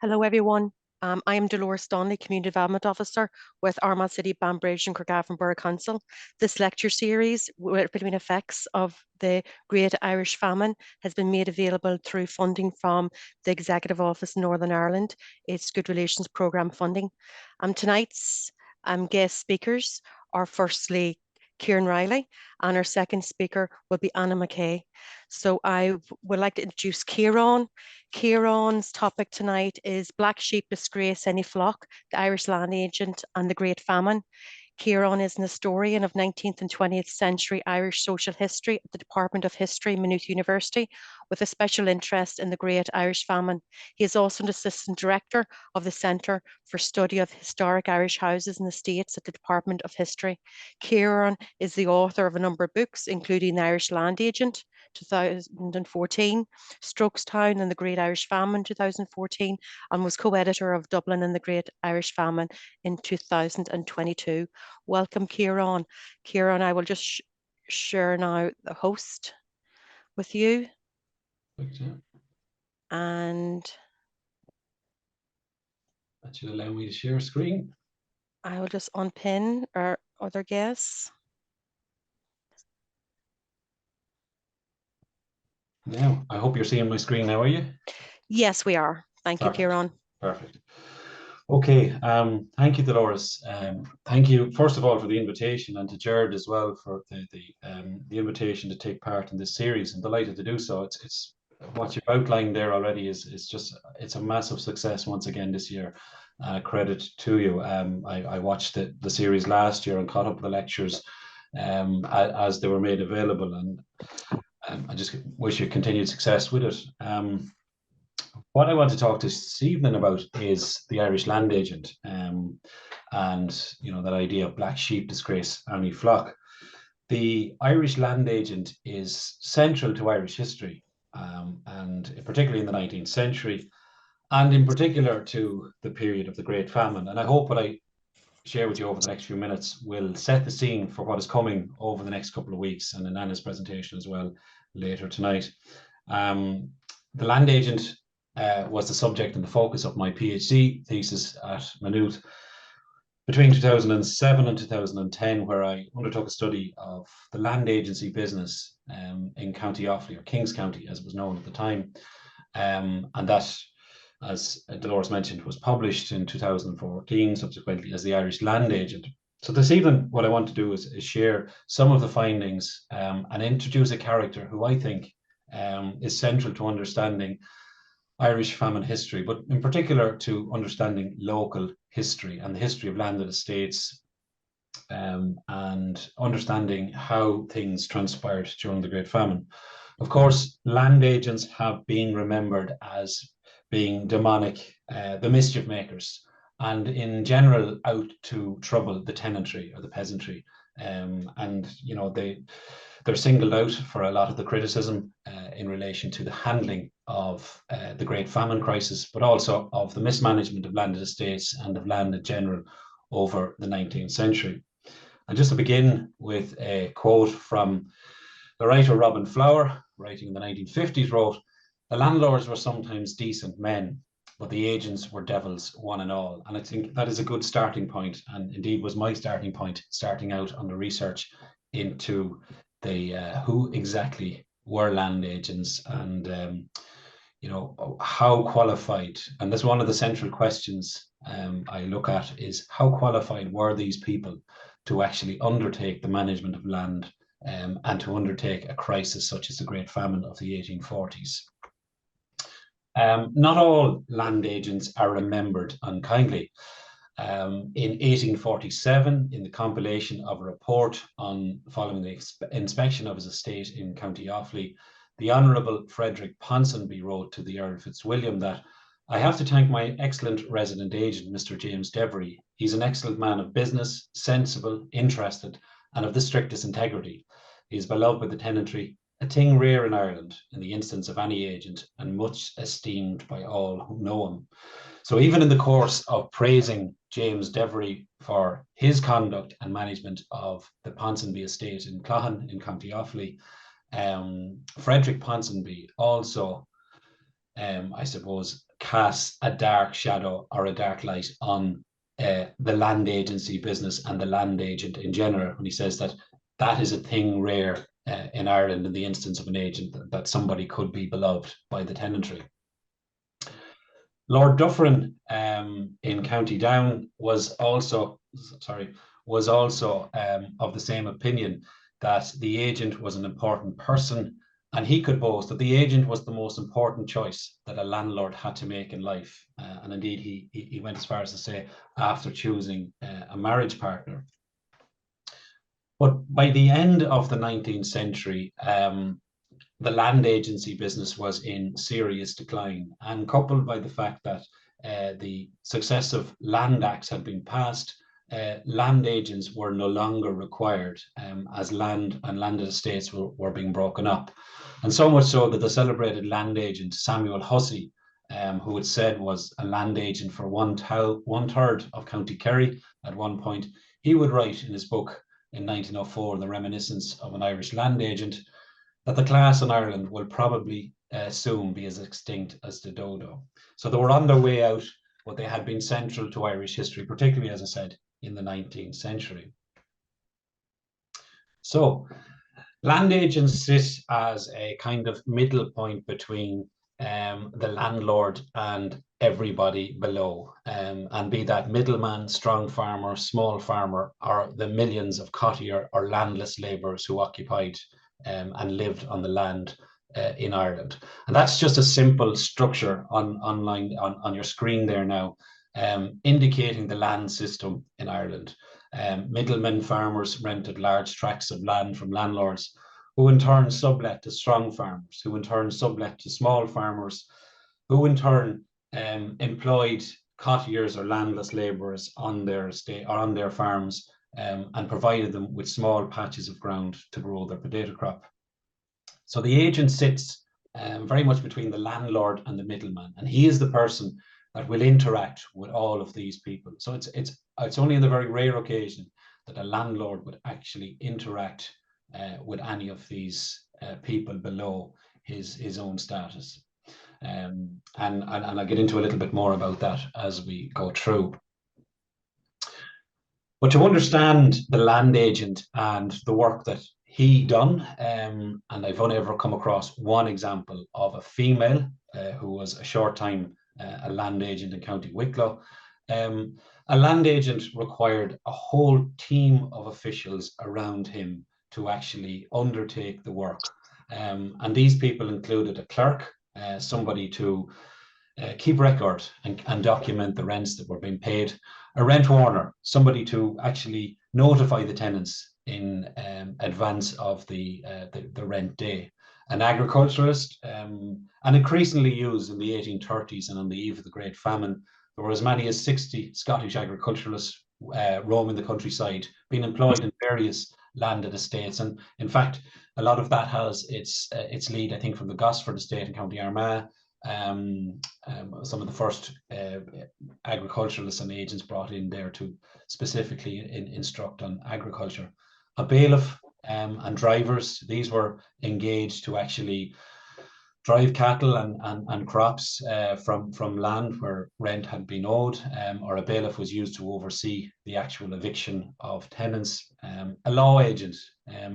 Hello, everyone. I am Dolores Donnelly, Community Development Officer with Armagh City, Banbridge and Craigavon Borough Council. This lecture series between effects of the Great Irish Famine has been made available through funding from the Executive Office in Northern Ireland. It's Good Relations Programme funding. Tonight's guest speakers are firstly Ciarán Reilly, and our second speaker will be Anna McKay. So I would like to introduce Ciarán. Ciarán's topic tonight is Black Sheep Disgrace Any Flock, the Irish Land Agent and the Great Famine. Ciarán is an historian of 19th and 20th century Irish social history at the Department of History, Maynooth University, with a special interest in the Great Irish Famine. He is also an assistant director of the Centre for Study of Historic Irish Houses and Estates at the Department of History. Ciarán is the author of a number of books, including The Irish Land Agent, 2014, Strokestown and the Great Irish Famine, 2014, and was co-editor of Dublin and the Great Irish Famine in 2022. Welcome, Ciarán. Ciarán, I will just share now the host with you. And that should allow me to share screen. I will just unpin our other guests. Now, I hope you're seeing my screen now, are you? Yes, we are. Thank you, Ciarán. Perfect. Okay, thank you, Dolores. Thank you, first of all, for the invitation, and to Jared as well for the invitation to take part in this series. I'm delighted to do so. It's what you've outlined there already is just, it's a massive success once again this year. Credit to you. I watched the series last year and caught up with the lectures as they were made available, and I just wish you continued success with it. What I want to talk this evening about is the Irish Land Agent, and that idea of black sheep disgrace any flock. The Irish Land Agent is central to Irish history, and particularly in the 19th century, and in particular to the period of the Great Famine. And I hope what I share with you over the next few minutes will set the scene for what is coming over the next couple of weeks, and in Anna's presentation as well later tonight. The Land Agent was the subject and the focus of my PhD thesis at Maynooth between 2007 and 2010, where I undertook a study of the land agency business in County Offaly, or Kings County as it was known at the time. And that, as Dolores mentioned, was published in 2014, subsequently as the Irish Land Agent. So this evening, what I want to do is share some of the findings and introduce a character who I think is central to understanding Irish famine history, but in particular to understanding local history and the history of landed estates, and understanding how things transpired during the Great Famine. Of course, land agents have been remembered as being demonic, the mischief makers, and in general out to trouble the tenantry or the peasantry. They're singled out for a lot of the criticism in relation to the handling of the Great Famine crisis, but also of the mismanagement of landed estates and of land in general over the 19th century. And just to begin with a quote from the writer Robin Flower, writing in the 1950s, wrote, "The landlords were sometimes decent men, but the agents were devils one and all." And I think that is a good starting point, and indeed was my starting point, starting out on the research into the who exactly were land agents, and how qualified. And that's one of the central questions I look at, is how qualified were these people to actually undertake the management of land, and to undertake a crisis such as the Great Famine of the 1840s. Not all land agents are remembered unkindly. In 1847, in the compilation of a report following the inspection of his estate in County Offaly, the Honourable Frederick Ponsonby wrote to the Earl Fitzwilliam that, "I have to thank my excellent resident agent, Mr. James Devery. He's an excellent man of business, sensible, interested, and of the strictest integrity. He is beloved by the tenantry, a thing rare in Ireland in the instance of any agent, and much esteemed by all who know him." So even in the course of praising James Devery for his conduct and management of the Ponsonby estate in Clohan in County Offaly, Frederick Ponsonby also, I suppose, casts a dark shadow or a dark light on the land agency business and the land agent in general, when he says that that is a thing rare in Ireland in the instance of an agent, that somebody could be beloved by the tenantry. Lord Dufferin in County Down was also of the same opinion, that the agent was an important person, and he could boast that the agent was the most important choice that a landlord had to make in life. And indeed, he went as far as to say, after choosing a marriage partner. But by the end of the 19th century, the land agency business was in serious decline, and coupled by the fact that the successive land acts had been passed, land agents were no longer required, as land and landed estates were being broken up. And so much so that the celebrated land agent Samuel Hussey, who it said was a land agent for one third of County Kerry at one point, he would write in his book in 1904, The Reminiscence of an Irish Land Agent, that the class in Ireland will probably soon be as extinct as the dodo. So they were on their way out, but they had been central to Irish history, particularly, as I said, in the 19th century. So land agents sit as a kind of middle point between the landlord and everybody below, and be that middleman, strong farmer, small farmer, or the millions of cottier or landless labourers who occupied and lived on the land in Ireland. And that's just a simple structure on your screen there now, indicating the land system in Ireland. Middlemen farmers rented large tracts of land from landlords, who in turn sublet to strong farmers, who in turn sublet to small farmers, who in turn employed cottiers or landless labourers on their estate or on their farms, and provided them with small patches of ground to grow their potato crop. So the agent sits very much between the landlord and the middleman, and he is the person that will interact with all of these people. So it's only in the very rare occasion that a landlord would actually interact with any of these people below his own status. And I'll get into a little bit more about that as we go through. But to understand the land agent and the work that he done, and I've only ever come across one example of a female who was a short time a land agent in County Wicklow. A land agent required a whole team of officials around him to actually undertake the work. And these people included a clerk, somebody to keep record and document the rents that were being paid, a rent warner, somebody to actually notify the tenants in advance of the rent day, an agriculturalist, and increasingly used in the 1830s and on the eve of the Great Famine. There were as many as 60 Scottish agriculturalists roaming the countryside, being employed in various landed estates. And in fact, a lot of that has its lead, I think, from the Gosford estate in County Armagh. Some of the first agriculturalists and agents brought in there to specifically instruct on agriculture. A bailiff and drivers, these were engaged to actually drive cattle and crops from land where rent had been owed, or a bailiff was used to oversee the actual eviction of tenants. A law agent,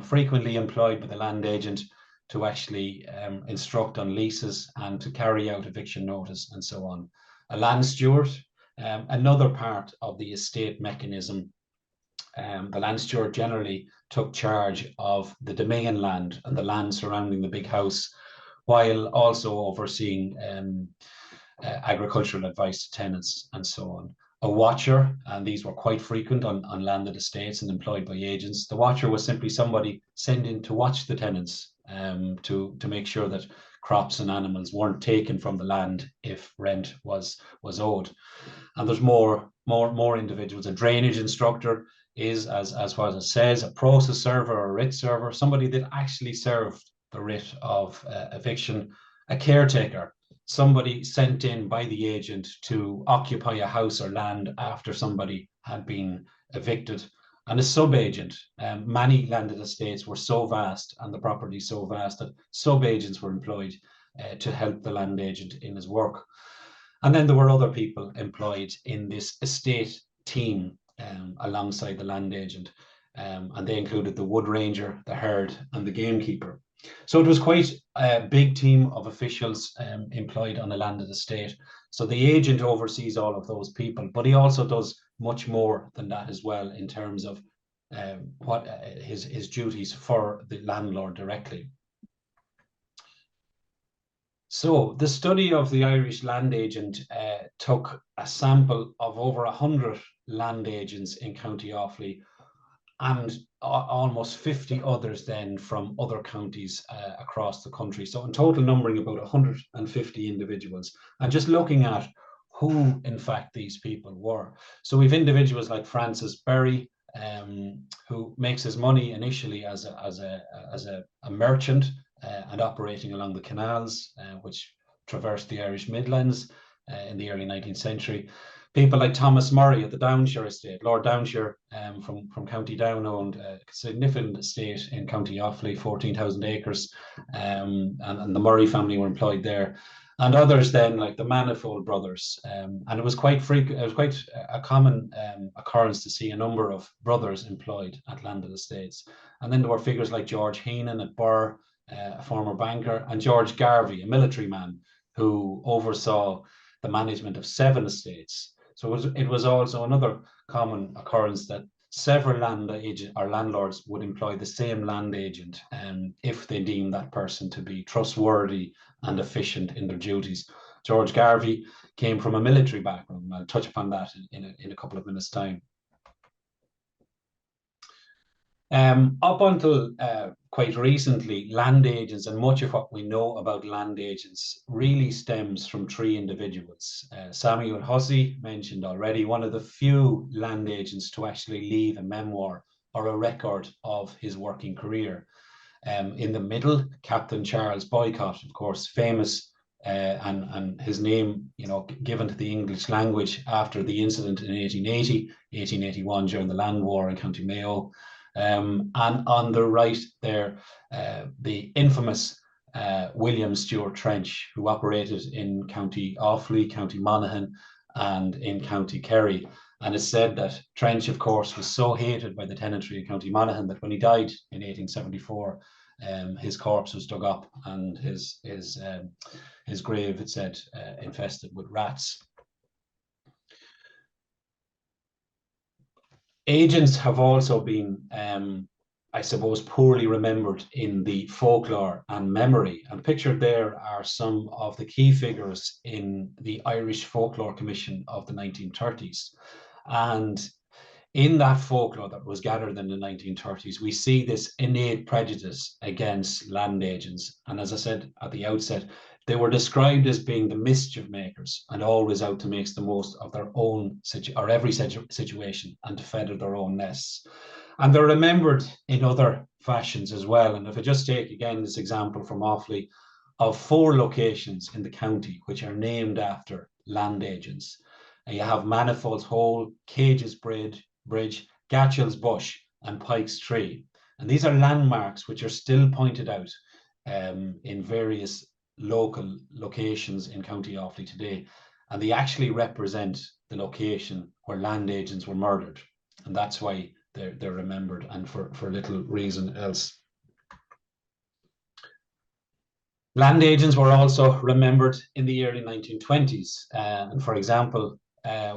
frequently employed by the land agent to actually instruct on leases and to carry out eviction notice and so on. A land steward, another part of the estate mechanism. The land steward generally took charge of the domain land and the land surrounding the big house, while also overseeing agricultural advice to tenants and so on. A watcher, and these were quite frequent on landed estates and employed by agents. The watcher was simply somebody sent in to watch the tenants, to make sure that crops and animals weren't taken from the land if rent was owed. And there's more individuals. A drainage instructor is, as what it says, a process server or a writ server, somebody that actually served the writ of eviction. A caretaker, somebody sent in by the agent to occupy a house or land after somebody had been evicted. And a sub-agent. Many landed estates were so vast and the property so vast that sub-agents were employed to help the land agent in his work. And then there were other people employed in this estate team alongside the land agent. And they included the wood ranger, the herd, and the gamekeeper. So it was quite a big team of officials employed on a landed estate. So the agent oversees all of those people, but he also does much more than that as well in terms of what his duties for the landlord directly. So the study of the Irish land agent took a sample of over 100 land agents in County Offaly and almost 50 others then from other counties across the country. So in total numbering about 150 individuals, and just looking at who in fact these people were. So we've individuals like Francis Berry, who makes his money initially as a merchant and operating along the canals, which traversed the Irish Midlands in the early 19th century. People like Thomas Murray at the Downshire estate. Lord Downshire from County Down owned a significant estate in County Offaly, 14,000 acres, and the Murray family were employed there. And others then, like the Manifold brothers. And it was quite frequent, it was quite a common occurrence to see a number of brothers employed at landed estates. And then there were figures like George Heenan at Birr, a former banker, and George Garvey, a military man who oversaw the management of 7 estates. So it was also another common occurrence that several landlords would employ the same land agent if they deemed that person to be trustworthy and efficient in their duties. George Garvey came from a military background. I'll touch upon that in a couple of minutes' time. Up until quite recently, land agents and much of what we know about land agents really stems from 3 individuals. Samuel Hussey, mentioned already, one of the few land agents to actually leave a memoir or a record of his working career. In the middle, Captain Charles Boycott, of course, famous and his name, given to the English language after the incident in 1881 during the Land War in County Mayo. And on the right there, the infamous William Stewart Trench, who operated in County Offaly, County Monaghan, and in County Kerry. And it's said that Trench, of course, was so hated by the tenantry in County Monaghan that when he died in 1874, his corpse was dug up and his grave, it said, infested with rats. Agents have also been, I suppose, poorly remembered in the folklore and memory. And pictured there are some of the key figures in the Irish Folklore Commission of the 1930s. And in that folklore that was gathered in the 1930s, we see this innate prejudice against land agents. And as I said at the outset, they were described as being the mischief makers and always out to make the most of their own or every situation and to feather their own nests. And they're remembered in other fashions as well. And if I just take again this example from Offaly of 4 locations in the county which are named after land agents. And you have Manifold's Hole, Cage's Bridge, Gatchell's Bush, and Pike's Tree. And these are landmarks which are still pointed out in various local locations in County Offaly today, and they actually represent the location where land agents were murdered, and that's why they're remembered, and for little reason else. Land agents were also remembered in the early 1920s, and for example,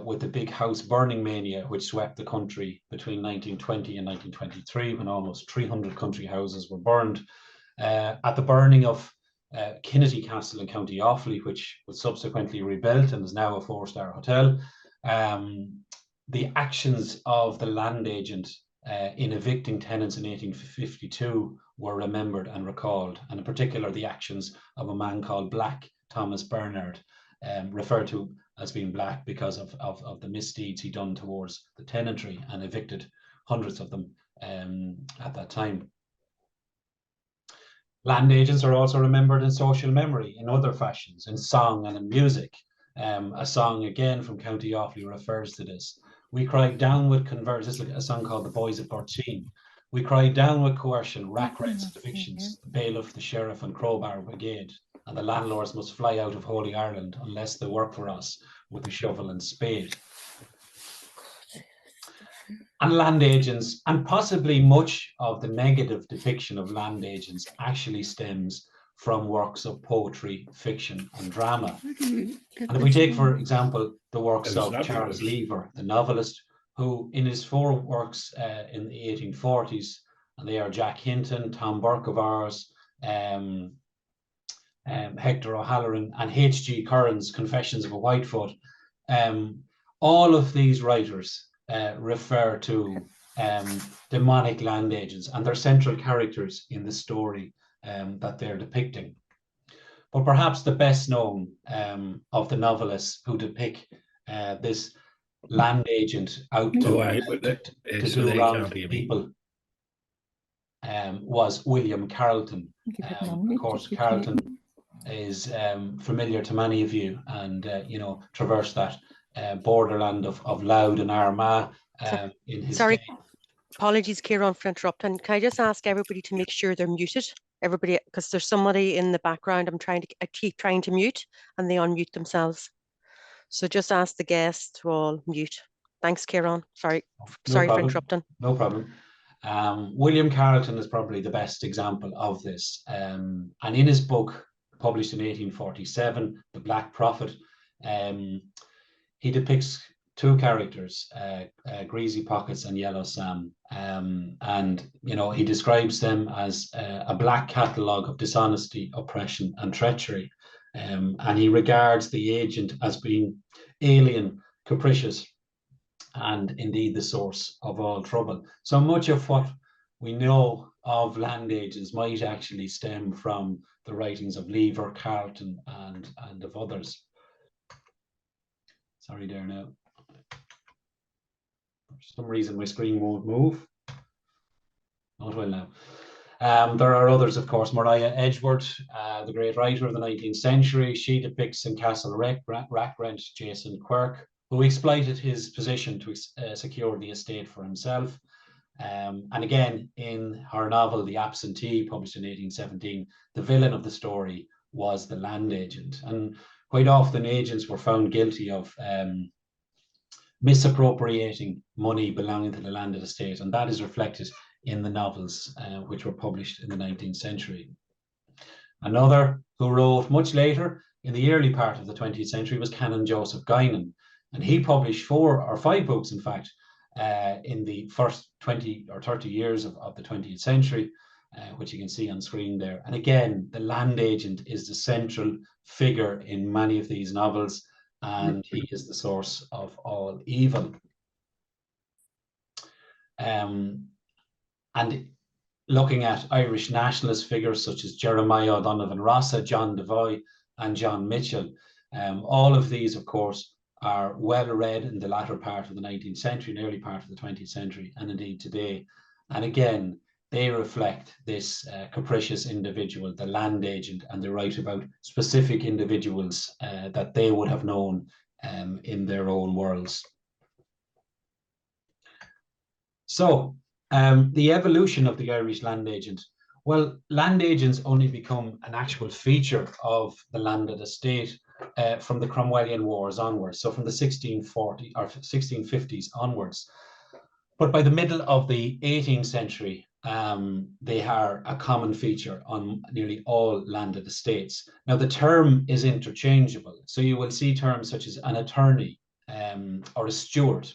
with the big house burning mania which swept the country between 1920 and 1923, when almost 300 country houses were burned. At the burning of Kinnety Castle in County Offaly, which was subsequently rebuilt and is now a 4-star hotel, the actions of the land agent in evicting tenants in 1852 were remembered and recalled, and in particular the actions of a man called Black Thomas Bernard, referred to as being black because of the misdeeds he done towards the tenantry and evicted hundreds of them at that time. Land agents are also remembered in social memory in other fashions, in song and in music. A song again from County Offaly refers to this. We cried down with conversion. This is a song called The Boys of Portine. We cried down with coercion, rack rents and evictions, the bailiff, the sheriff and crowbar brigade. and the landlords must fly out of Holy Ireland unless they work for us with a shovel and spade. And land agents, and possibly much of the negative depiction of land agents actually stems from works of poetry, fiction, and drama. And if we take, for example, the works of Charles Lever, the novelist, who in his 4 works in the 1840s, and they are Jack Hinton, Tom Burke of Ours, Hector O'Halloran, and H.G. Curran's Confessions of a Whitefoot, all of these writers refer to demonic land agents, and they're central characters in the story that they're depicting. But perhaps the best known of the novelists who depict this land agent out to do wrong to people was William Carleton. Of course, Carleton is familiar to many of you, and you know, traversed that borderland of Louth and Armagh in his day. Apologies, Ciarán, for interrupting. Can I just ask everybody to make sure they're muted? Everybody, because there's somebody in the background I keep trying to mute, and they unmute themselves. So just ask the guests to all mute. Thanks, Ciarán. Sorry for interrupting. No problem. William Carleton is probably the best example of this. And in his book, published in 1847, The Black Prophet, he depicts 2 characters, Greasy Pockets and Yellow Sam. And, you know, he describes them as a black catalogue of dishonesty, oppression, and treachery. And he regards the agent as being alien, capricious, and indeed the source of all trouble. So much of what we know of land agents might actually stem from the writings of Lever, Carleton, and of others. Sorry there now. For some reason my screen won't move. Not well now. There are others, of course. Maria Edgeworth, the great writer of the 19th century, she depicts in Castle Rackrent Jason Quirk, who exploited his position to secure the estate for himself. And again, in her novel, The Absentee, published in 1817, the villain of the story was the land agent. And quite often agents were found guilty of misappropriating money belonging to the landed estate, and that is reflected in the novels which were published in the 19th century. Another who wrote much later, in the early part of the 20th century, was Canon Joseph Guinan, and he published 4 or 5 books, in fact, in the first 20 or 30 years of the 20th century, which you can see on screen there. And again, the land agent is the central figure in many of these novels, and he is the source of all evil. And looking at Irish nationalist figures such as Jeremiah O'Donovan Rossa, John Devoy, and John Mitchell, all of these, of course, are well read in the latter part of the 19th century and early part of the 20th century, and indeed today. And again, they reflect this capricious individual, the land agent, and they write about specific individuals that they would have known in their own worlds. So, the evolution of the Irish land agent. Well, land agents only become an actual feature of the landed estate from the Cromwellian Wars onwards, so from the 1640s or 1650s onwards. But by the middle of the 18th century, they are a common feature on nearly all landed estates. Now, the term is interchangeable, so you will see terms such as an attorney or a steward.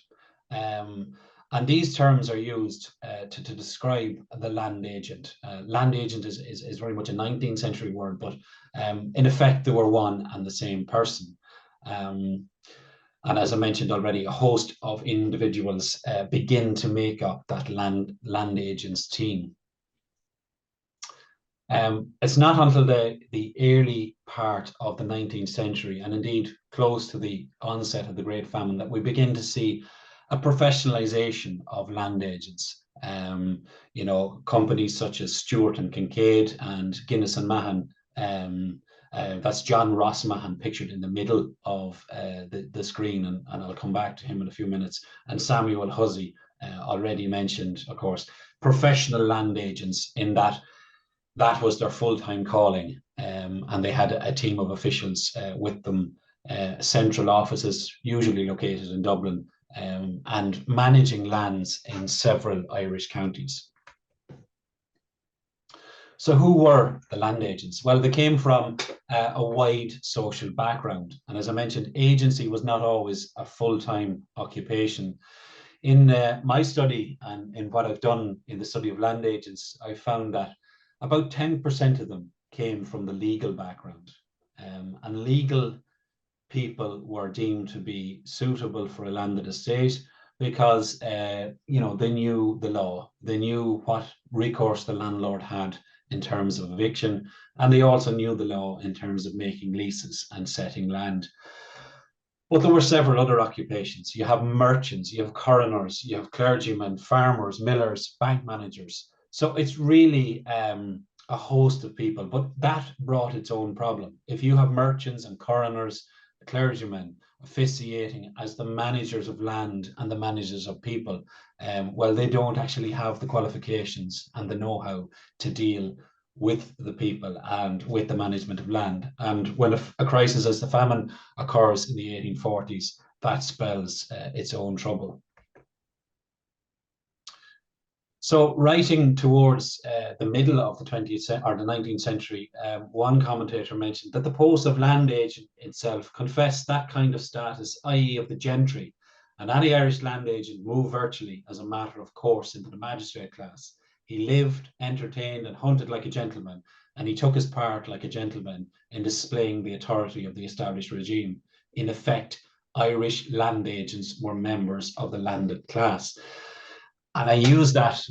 And these terms are used to describe the land agent. Land agent is very much a 19th century word, but in effect, they were one and the same person. And as I mentioned already, a host of individuals begin to make up that land agents team. It's not until the early part of the 19th century, and indeed close to the onset of the Great Famine, that we begin to see a professionalization of land agents. You know, companies such as Stewart and Kincaid and Guinness and Mahon, that's John Ross Mahon pictured in the middle of the screen, and I'll come back to him in a few minutes, and Samuel Hussey, already mentioned, of course, professional land agents, in that was their full-time calling. and they had a team of officials with them, central offices, usually located in Dublin, and managing lands in several Irish counties. So who were the land agents? Well, they came from a wide social background. And as I mentioned, agency was not always a full-time occupation. In my study and in what I've done in the study of land agents, I found that about 10% of them came from the legal background. And legal people were deemed to be suitable for a landed estate because you know, they knew the law, they knew what recourse the landlord had in terms of eviction, and they also knew the law in terms of making leases and setting land. But there were several other occupations. You have merchants, you have coroners, you have clergymen, farmers, millers, bank managers. So it's really a host of people, but that brought its own problem. If you have merchants and coroners, clergymen officiating as the managers of land and the managers of people, well, they don't actually have the qualifications and the know-how to deal with the people and with the management of land. And when a crisis as the famine occurs in the 1840s, that spells its own trouble. So writing towards the middle of the 20th or the 19th century, one commentator mentioned that the post of land agent itself confessed that kind of status, i.e. of the gentry, and any Irish land agent moved virtually as a matter of course into the magistrate class. He lived, entertained and hunted like a gentleman, and he took his part like a gentleman in displaying the authority of the established regime. In effect, Irish land agents were members of the landed class. And I use that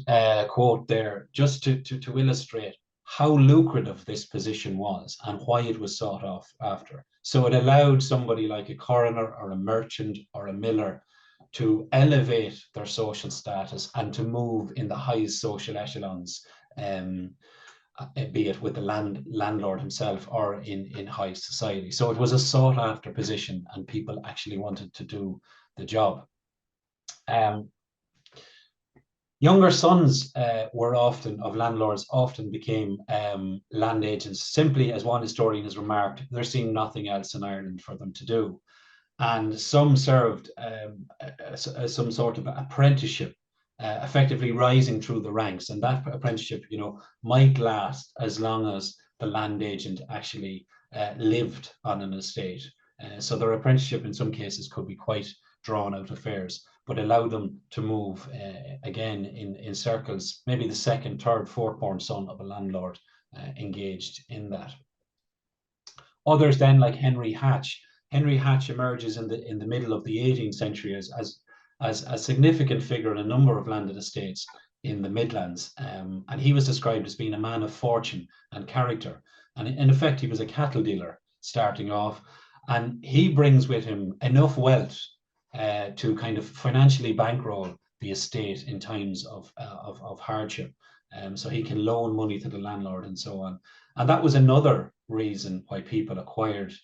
quote there just to illustrate how lucrative this position was and why it was sought after. So it allowed somebody like a coroner or a merchant or a miller to elevate their social status and to move in the highest social echelons, be it with the landlord himself or in high society. So it was a sought after position and people actually wanted to do the job. Younger sons were often of landlords often became land agents simply, as one historian has remarked, there seemed nothing else in Ireland for them to do. And some served some sort of apprenticeship, effectively rising through the ranks. And that apprenticeship, you know, might last as long as the land agent actually lived on an estate. So their apprenticeship in some cases could be quite drawn out affairs, but allowed them to move again in circles, maybe the second, third, fourth born son of a landlord engaged in that. Others then, like Henry Hatch. Henry Hatch emerges in the middle of the 18th century as a significant figure in a number of landed estates in the Midlands. And he was described as being a man of fortune and character. And in effect, he was a cattle dealer starting off. And he brings with him enough wealth to kind of financially bankroll the estate in times of hardship. So he can loan money to the landlord and so on. And that was another reason why people acquired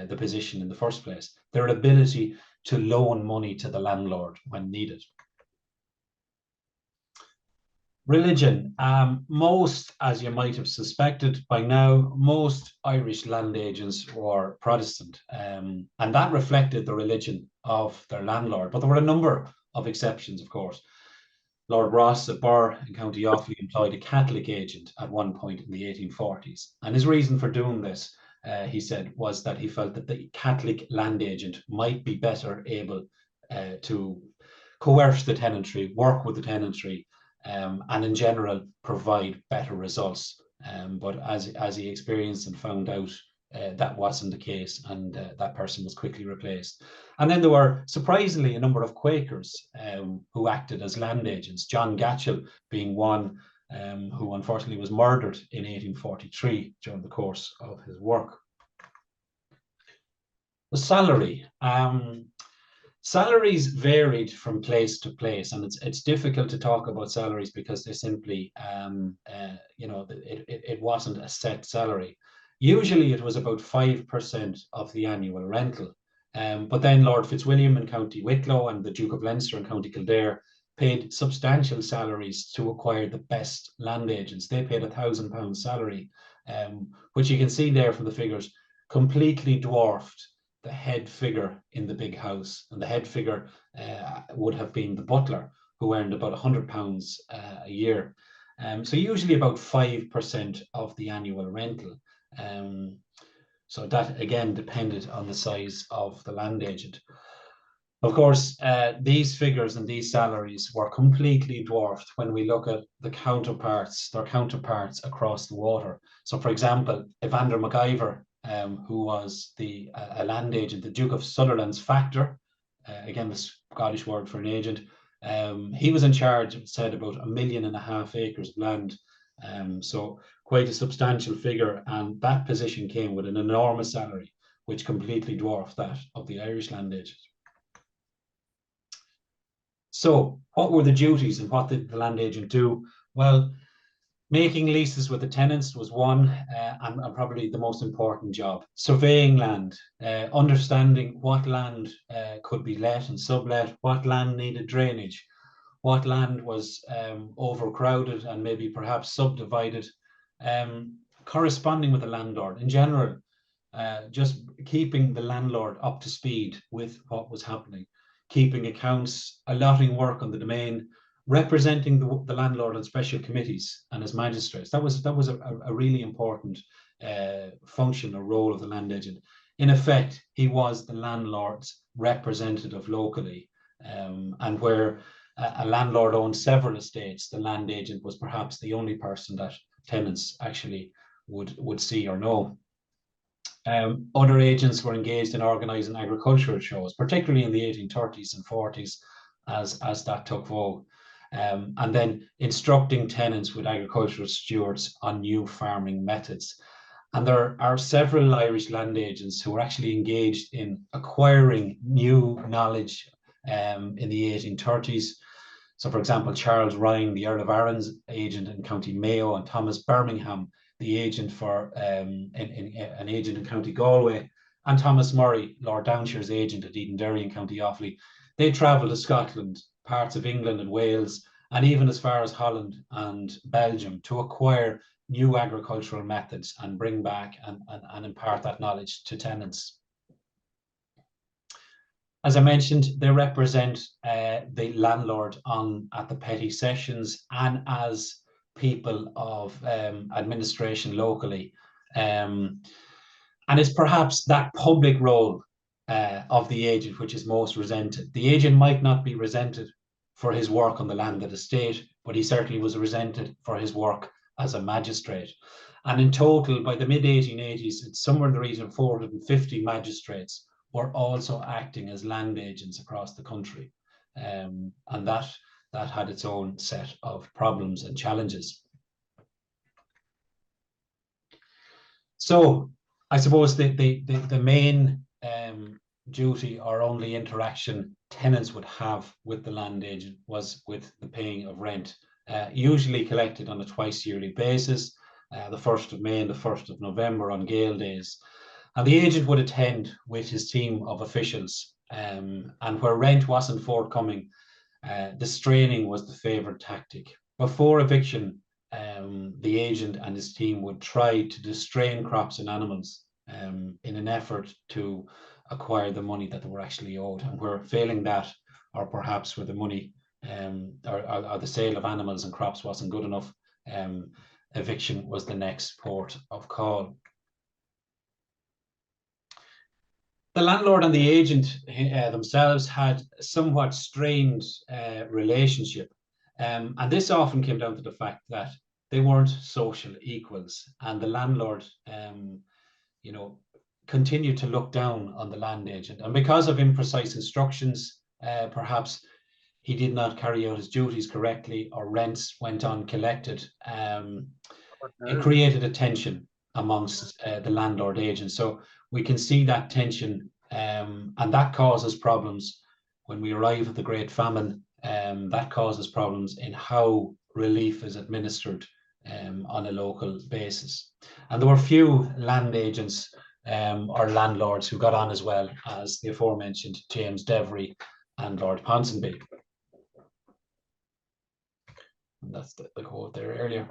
the position in the first place, their ability to loan money to the landlord when needed. Religion. Most, as you might have suspected by now, most Irish land agents were Protestant, and that reflected the religion of their landlord. But there were a number of exceptions, of course. Lord Ross at Birr in County Offaly employed a Catholic agent at one point in the 1840s. And his reason for doing this, he said, was that he felt that the Catholic land agent might be better able to coerce the tenantry, work with the tenantry, and in general provide better results. But as he experienced and found out, that wasn't the case, and that person was quickly replaced. And then there were surprisingly a number of Quakers who acted as land agents, John Gatchell being one, who unfortunately was murdered in 1843 during the course of his work. The salary. Salaries varied from place to place, and it's difficult to talk about salaries because they simply, you know, it wasn't a set salary. Usually it was about 5% of the annual rental. But then Lord Fitzwilliam in County Wicklow and the Duke of Leinster in County Kildare paid substantial salaries to acquire the best land agents. They paid £1,000 salary which you can see there from the figures, completely dwarfed the head figure in the big house. And the head figure would have been the butler, who earned about £100 a year. So usually about 5% of the annual rental. So that again depended on the size of the land agent. Of course, these figures and these salaries were completely dwarfed when we look at their counterparts across the water. So, for example, Evander MacIver, who was a land agent, the Duke of Sutherland's factor, again, the Scottish word for an agent, he was in charge of, said, about 1.5 million acres of land. So quite a substantial figure, and that position came with an enormous salary, which completely dwarfed that of the Irish land agent. So what were the duties and what did the land agent do? Well, making leases with the tenants was one and probably the most important job. Surveying land, understanding what land could be let and sublet, what land needed drainage, what land was overcrowded and maybe perhaps subdivided, corresponding with the landlord. In general, just keeping the landlord up to speed with what was happening, keeping accounts, allotting work on the domain, representing the landlord on special committees and as magistrates. That was a really important function or role of the land agent. In effect, he was the landlord's representative locally, and where a landlord owned several estates, the land agent was perhaps the only person that tenants actually would see or know. Other agents were engaged in organising agricultural shows, particularly in the 1830s and 40s, as that took vogue. And then instructing tenants with agricultural stewards on new farming methods. And there are several Irish land agents who were actually engaged in acquiring new knowledge in the 1830s. So, for example, Charles Ryan, the Earl of Arran's agent in County Mayo, and Thomas Birmingham, the agent for an agent in County Galway, and Thomas Murray, Lord Downshire's agent at Edenderry in County Offaly. They travelled to Scotland, parts of England and Wales, and even as far as Holland and Belgium to acquire new agricultural methods and bring back and impart that knowledge to tenants. As I mentioned, they represent the landlord at the petty sessions and as people of administration locally. And it's perhaps that public role of the agent which is most resented. The agent might not be resented for his work on the landed estate, but he certainly was resented for his work as a magistrate. And in total, by the mid-1880s, it's somewhere in the region of 450 magistrates were also acting as land agents across the country. And that had its own set of problems and challenges. So I suppose the main duty or only interaction tenants would have with the land agent was with the paying of rent, usually collected on a twice yearly basis, the 1st of May and the 1st of November on gale days. And the agent would attend with his team of officials, and where rent wasn't forthcoming, distraining was the favoured tactic. Before eviction, the agent and his team would try to distrain crops and animals in an effort to acquire the money that they were actually owed. And where failing that, or perhaps where the money or the sale of animals and crops wasn't good enough, eviction was the next port of call. The landlord and the agent themselves had a somewhat strained relationship. And this often came down to the fact that they weren't social equals, and the landlord, continued to look down on the land agent. And because of imprecise instructions, perhaps he did not carry out his duties correctly, or rents went uncollected. It created a tension amongst the landlord agent. So we can see that tension, and that causes problems when we arrive at the Great Famine. That causes problems in how relief is administered on a local basis. And there were few land agents or landlords who got on as well as the aforementioned James Devery and Lord Ponsonby. And that's the quote there earlier.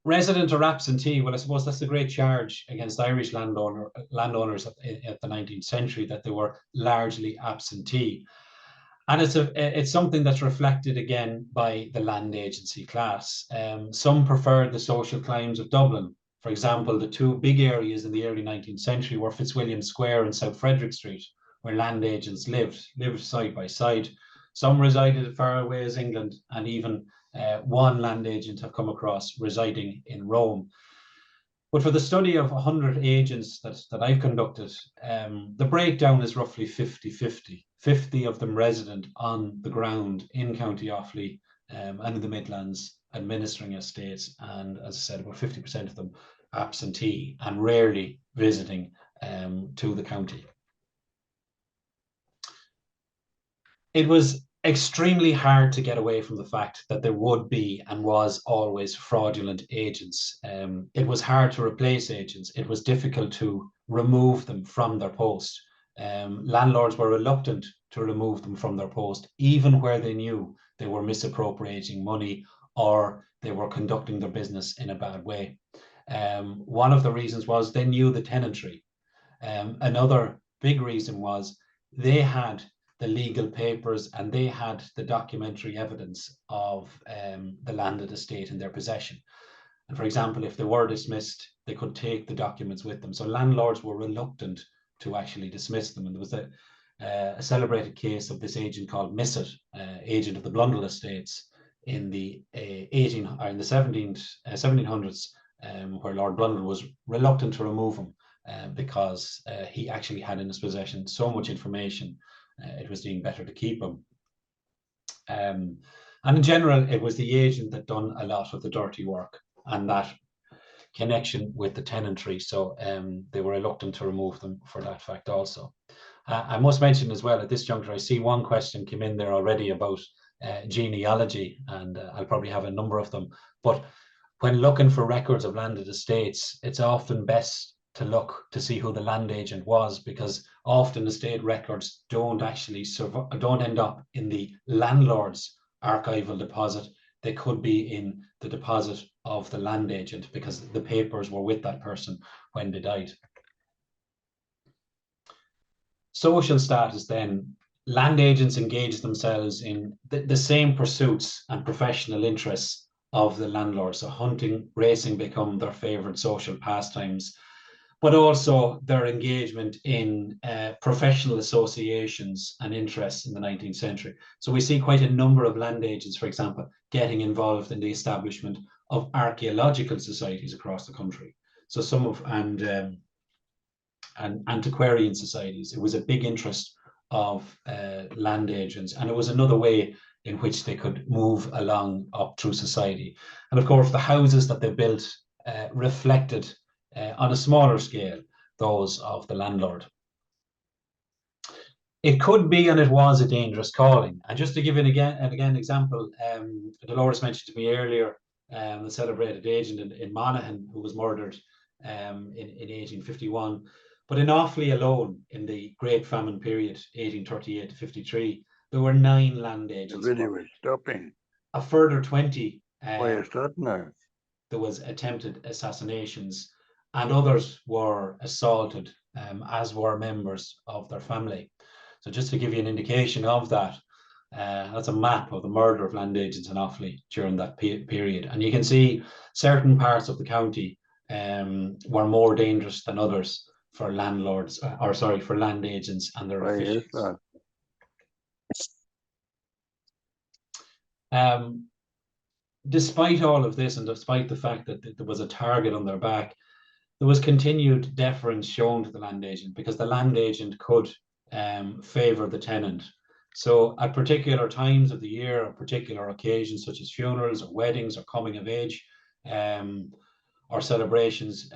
Resident or absentee, well, I suppose that's the great charge against Irish landowners at the 19th century, that they were largely absentee. And it's something that's reflected again by the land agency class. Some preferred the social climes of Dublin. For example, the two big areas in the early 19th century were Fitzwilliam Square and South Frederick Street, where land agents lived side by side. Some resided as far away as England, and even one land agent I've come across residing in Rome. But for the study of 100 agents that I've conducted, the breakdown is roughly 50-50. 50 of them resident on the ground in County Offaly and in the Midlands, administering estates, and as I said, about 50% of them absentee and rarely visiting to the county. It was extremely hard to get away from the fact that there would be and was always fraudulent agents. It was hard to replace agents. It was difficult to remove them from their post. Landlords were reluctant to remove them from their post, even where they knew they were misappropriating money or they were conducting their business in a bad way. One of the reasons was they knew the tenantry. Another big reason was they had the legal papers and they had the documentary evidence of the landed estate in their possession. And for example, if they were dismissed, they could take the documents with them. So landlords were reluctant to actually dismiss them. And there was a celebrated case of this agent called Misset, agent of the Blundell estates in the 1700s, where Lord Blundell was reluctant to remove him because he actually had in his possession so much information. It was deemed better to keep him. And in general, it was the agent that done a lot of the dirty work and that connection with the tenantry. So they were reluctant to remove them for that fact also. I must mention as well at this juncture, I see one question came in there already about genealogy, and I'll probably have a number of them. But when looking for records of landed estates, it's often best to look to see who the land agent was, because often estate records don't actually don't end up in the landlord's archival deposit. They could be in the deposit of the land agent because the papers were with that person when they died. Social status then. Land agents engage themselves in the same pursuits and professional interests of the landlord. So hunting, racing become their favorite social pastimes, but also their engagement in professional associations and interests in the 19th century. So we see quite a number of land agents, for example, getting involved in the establishment of archaeological societies across the country. So some of, and antiquarian societies. It was a big interest of land agents, and it was another way in which they could move along up through society. And of course, the houses that they built reflected on a smaller scale those of the landlord. It could be, and it was, a dangerous calling. And just to give an example, Dolores mentioned to me earlier the celebrated agent in Monaghan who was murdered in 1851. But in Offaly alone, in the Great Famine period, 1838 to 53, there were 9 land agents. The video is stopping. A further 20. Why is that now? There was attempted assassinations, and others were assaulted, as were members of their family. So just to give you an indication of that, that's a map of the murder of land agents in Offaly during that period. And you can see certain parts of the county were more dangerous than others for landlords, for land agents and their officials. Despite all of this, and despite the fact that there was a target on their back, there was continued deference shown to the land agent, because the land agent could favour the tenant. So at particular times of the year, or particular occasions such as funerals or weddings or coming of age, or celebrations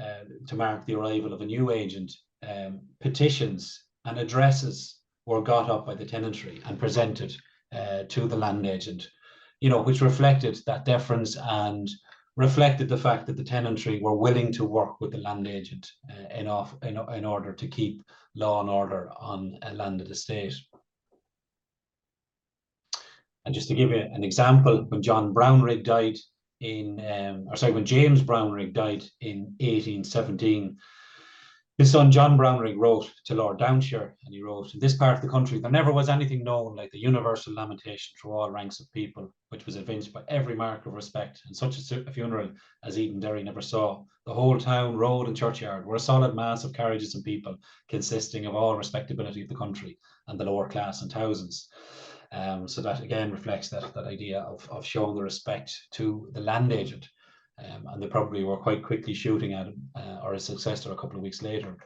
to mark the arrival of a new agent, petitions and addresses were got up by the tenantry and presented to the land agent, which reflected that deference and reflected the fact that the tenantry were willing to work with the land agent in order to keep law and order on a landed estate. And just to give you an example, when John Brownrigg died when James Brownrigg died in 1817, his son John Brownrigg wrote to Lord Downshire, and he wrote, "In this part of the country, there never was anything known like the universal lamentation through all ranks of people, which was evinced by every mark of respect, and such a funeral as Edenderry never saw. The whole town, road, and churchyard were a solid mass of carriages and people, consisting of all respectability of the country and the lower class and thousands." So that again reflects that idea of showing the respect to the land agent. And they probably were quite quickly shooting at him or his successor a couple of weeks later.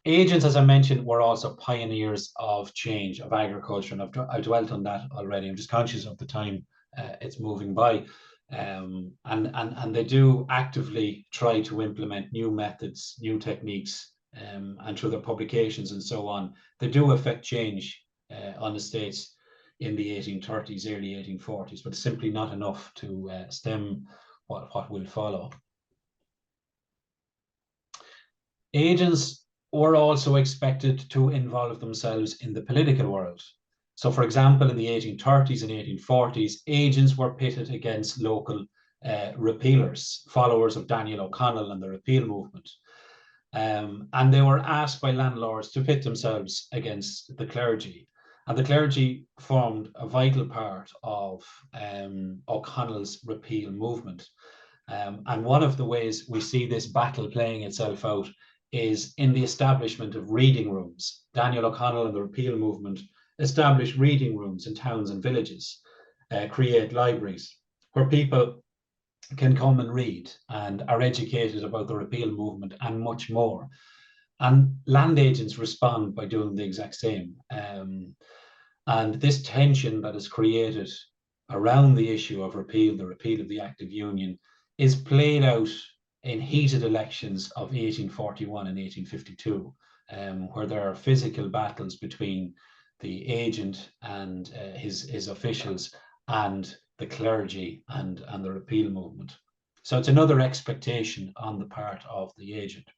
Agents, as I mentioned, were also pioneers of change, of agriculture, and I've dwelt on that already. I'm just conscious of the time it's moving by. And they do actively try to implement new methods, new techniques, and through their publications and so on, they do affect change on estates in the 1830s, early 1840s, but simply not enough to stem what will follow. Agents were also expected to involve themselves in the political world. So, for example, in the 1830s and 1840s, agents were pitted against local repealers, followers of Daniel O'Connell and the repeal movement. And they were asked by landlords to pit themselves against the clergy. And the clergy formed a vital part of O'Connell's repeal movement. And one of the ways we see this battle playing itself out is in the establishment of reading rooms. Daniel O'Connell and the repeal movement established reading rooms in towns and villages, create libraries where people can come and read and are educated about the repeal movement and much more. And land agents respond by doing the exact same. And this tension that is created around the issue of repeal, the repeal of the Act of Union, is played out in heated elections of 1841 and 1852, where there are physical battles between the agent and his officials and the clergy and the repeal movement. So it's another expectation on the part of the agent.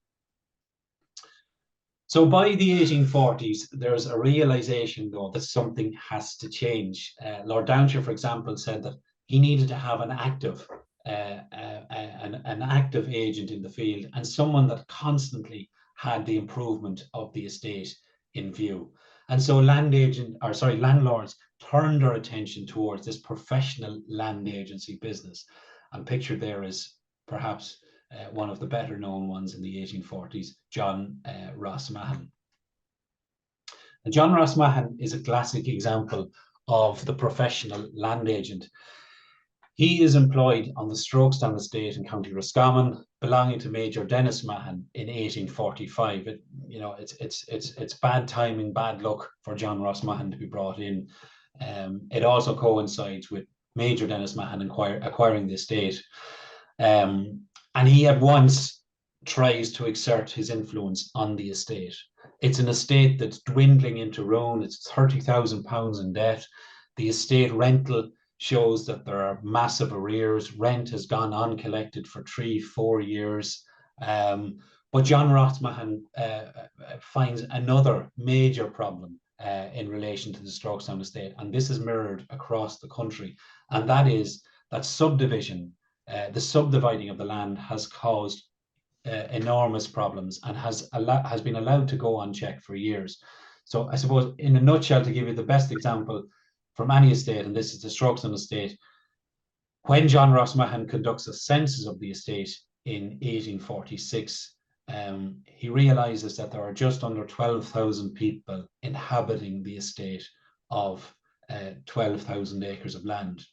So by the 1840s, there's a realization, though, that something has to change. Lord Downshire, for example, said that he needed to have an active agent in the field and someone that constantly had the improvement of the estate in view. And so landlords turned their attention towards this professional land agency business. And pictured there is perhaps one of the better known ones in the 1840s, John Ross Mahon. And John Ross Mahon is a classic example of the professional land agent. He is employed on the Strokestown estate in County Roscommon, belonging to Major Dennis Mahon in 1845. It's bad timing, bad luck for John Ross Mahon to be brought in. It also coincides with Major Dennis Mahon acquiring the estate. And he at once tries to exert his influence on the estate. It's an estate that's dwindling into ruin. It's £30,000 in debt. The estate rental shows that there are massive arrears. Rent has gone uncollected for 3-4 years. But John Ross Mahon finds another major problem in relation to the Strokestown estate, and this is mirrored across the country, and that is that subdivision. The subdividing of the land has caused enormous problems and has been allowed to go unchecked for years. So I suppose, in a nutshell, to give you the best example from any estate, and this is the Strokestown estate, when John Ross Mahon conducts a census of the estate in 1846, he realizes that there are just under 12,000 people inhabiting the estate of 12,000 acres of land.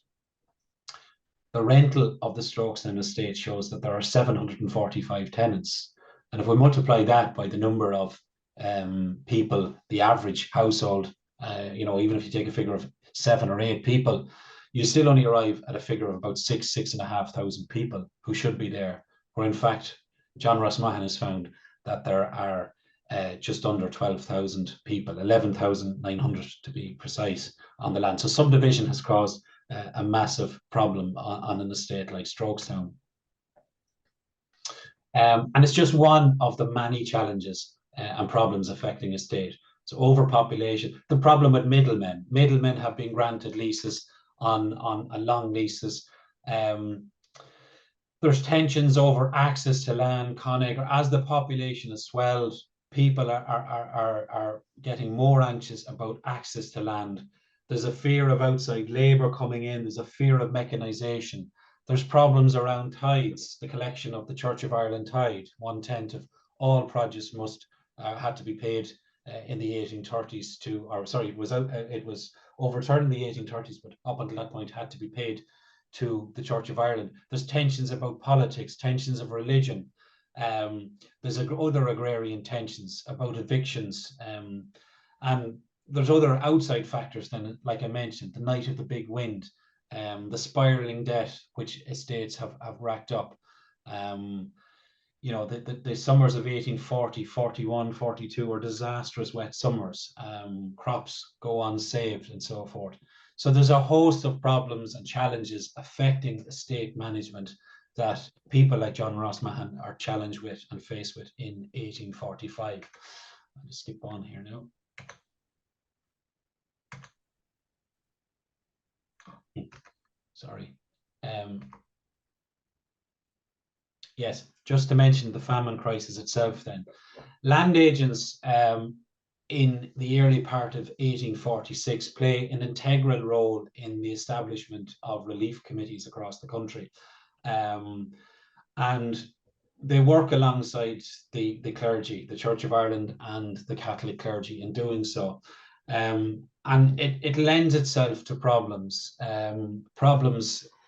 The rental of the Strokestown estate shows that there are 745 tenants. And if we multiply that by the number of people, the average household, even if you take a figure of 7 or 8 people, you still only arrive at a figure of about 6,500 people who should be there, where in fact, John Ross Mahon has found that there are just under 12,000 people, 11,900 to be precise, on the land. So subdivision has caused a massive problem on an estate like Strokestown. And it's just one of the many challenges and problems affecting estate. So overpopulation, the problem with middlemen. Middlemen have been granted leases on long leases. There's tensions over access to land, Conagher. As the population has swelled, people are getting more anxious about access to land. There's a fear of outside labour coming in. There's a fear of mechanisation. There's problems around tithes, the collection of the Church of Ireland tithe. 1/10 of all produce had to be paid in the 1830s it was overturned in the 1830s, but up until that point had to be paid to the Church of Ireland. There's tensions about politics, tensions of religion. There's other agrarian tensions about evictions, and there's other outside factors then, like I mentioned, the night of the big wind, the spiraling debt which estates have racked up. The summers of 1840, 41, 42 were disastrous wet summers. Crops go unsaved and so forth. So there's a host of problems and challenges affecting estate management that people like John Ross Mahan are challenged with and faced with in 1845. I'll just skip on here now. Sorry. Yes, just to mention the famine crisis itself then. Land agents in the early part of 1846 play an integral role in the establishment of relief committees across the country. And they work alongside the clergy, the Church of Ireland and the Catholic clergy in doing so. And it lends itself to problems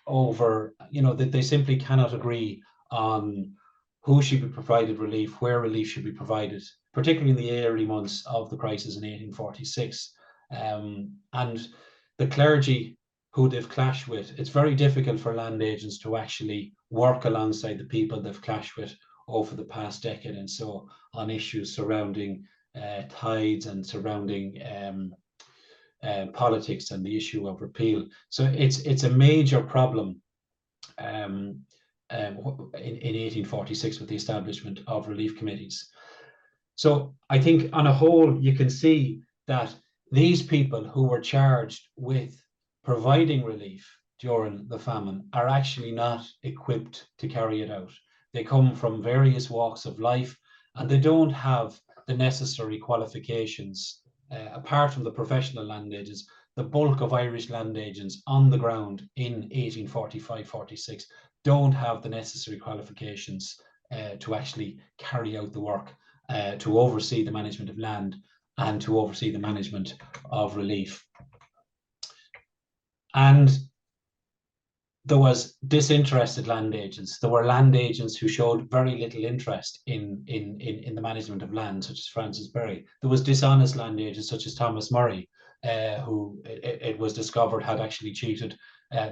over, that they simply cannot agree on who should be provided relief, where relief should be provided, particularly in the early months of the crisis in 1846. And the clergy who they've clashed with, it's very difficult for land agents to actually work alongside the people they've clashed with over the past decade and so on issues surrounding tithes and surrounding politics and the issue of repeal. So it's a major problem in 1846 with the establishment of relief committees. So I think on a whole, you can see that these people who were charged with providing relief during the famine are actually not equipped to carry it out. They come from various walks of life and they don't have the necessary qualifications. Apart from the professional land agents, the bulk of Irish land agents on the ground in 1845-46 don't have the necessary qualifications to actually carry out the work, to oversee the management of land and to oversee the management of relief. And there was disinterested land agents. There were land agents who showed very little interest in the management of land, such as Francis Berry. There was dishonest land agents, such as Thomas Murray, who it was discovered had actually cheated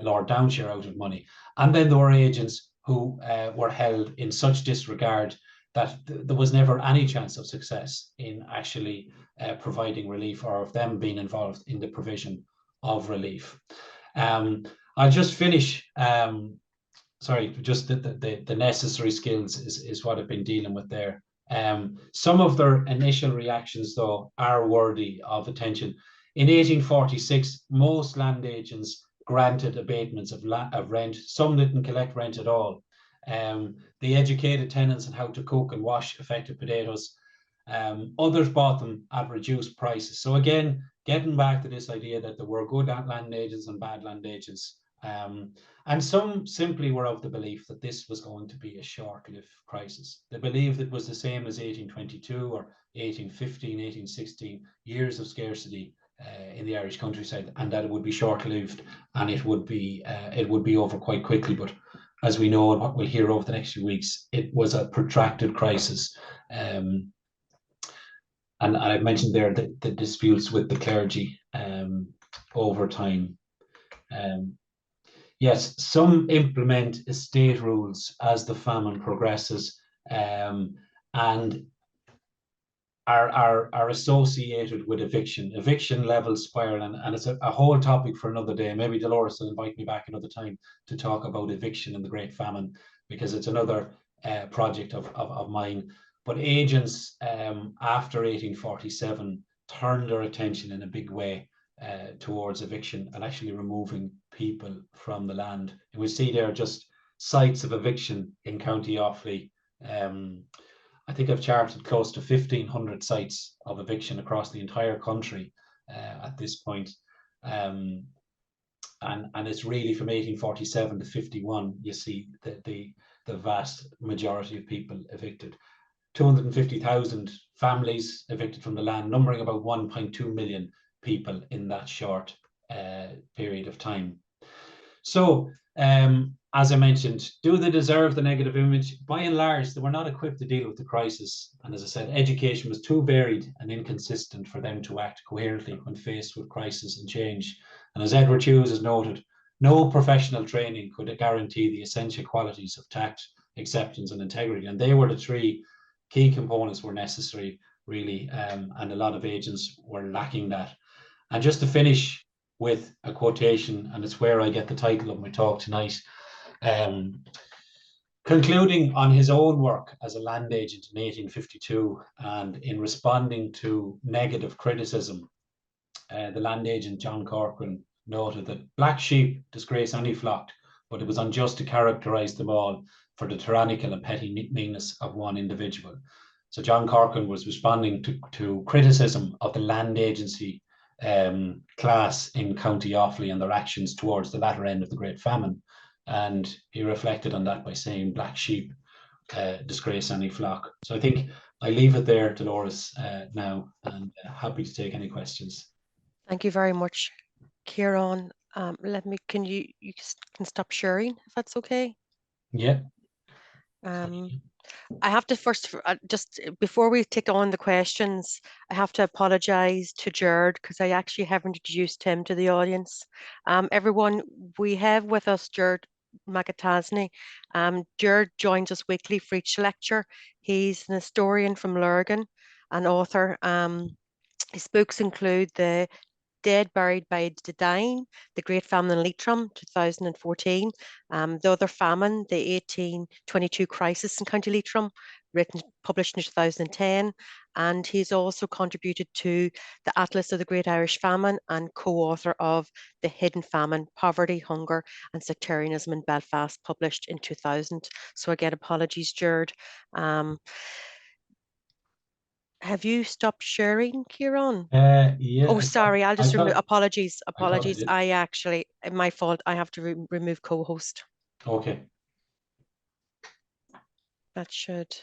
Lord Downshire out of money. And then there were agents who were held in such disregard that there was never any chance of success in actually providing relief or of them being involved in the provision of relief. I'll just finish, just the necessary skills is what I've been dealing with there. Some of their initial reactions, though, are worthy of attention. In 1846, most land agents granted abatements of rent. Some didn't collect rent at all. They educated tenants on how to cook and wash affected potatoes. Others bought them at reduced prices. So again, getting back to this idea that there were good land agents and bad land agents. And some simply were of the belief that this was going to be a short-lived crisis. They believed it was the same as 1822 or 1815, 1816, years of scarcity in the Irish countryside, and that it would be short-lived and it would be over quite quickly. But as we know and what we'll hear over the next few weeks, it was a protracted crisis. And I've mentioned there the disputes with the clergy over time. Yes, some implement estate rules as the famine progresses and are associated with eviction levels spiral, and it's a whole topic for another day. Maybe Dolores will invite me back another time to talk about eviction in the Great Famine, because it's another project of mine. But agents after 1847 turned their attention in a big way towards eviction and actually removing people from the land. And we see there just sites of eviction in County Offaly. I think I've charted close to 1,500 sites of eviction across the entire country at this point. And it's really from 1847 to 51, you see the vast majority of people evicted. 250,000 families evicted from the land, numbering about 1.2 million people in that short period of time. So, as I mentioned, do they deserve the negative image? By and large, they were not equipped to deal with the crisis. And as I said, education was too varied and inconsistent for them to act coherently when faced with crisis and change. And as Edward Hughes has noted, no professional training could guarantee the essential qualities of tact, acceptance, and integrity. And they were the three key components were necessary, really, and a lot of agents were lacking that. And just to finish with a quotation, and it's where I get the title of my talk tonight, concluding on his own work as a land agent in 1852 and in responding to negative criticism, the land agent John Corcoran noted that black sheep disgrace any flock, but it was unjust to characterize them all for the tyrannical and petty meanness of one individual. So John Corcoran was responding to criticism of the land agency class in County Offaly and their actions towards the latter end of the Great Famine. And he reflected on that by saying black sheep disgrace any flock. So I think I leave it there, Dolores, now, and happy to take any questions. Thank you very much, Ciarán. Can you can stop sharing if that's okay? Yeah. I have to first, just before we take on the questions, I have to apologise to Jared because I actually haven't introduced him to the audience. Everyone, we have with us Jared McAtasney. Jared joins us weekly for each lecture. He's an historian from Lurgan, an author. His books include the Dead Buried by the Dying, The Great Famine in Leitrim, 2014, The Other Famine, the 1822 Crisis in County Leitrim, published in 2010, and he's also contributed to the Atlas of the Great Irish Famine and co-author of The Hidden Famine, Poverty, Hunger and Sectarianism in Belfast, published in 2000. So again, apologies, Jared. Have you stopped sharing, Ciarán? Yeah. Oh, sorry. I'll just remove. Apologies. I actually, my fault. I have to remove co-host. Okay. That should.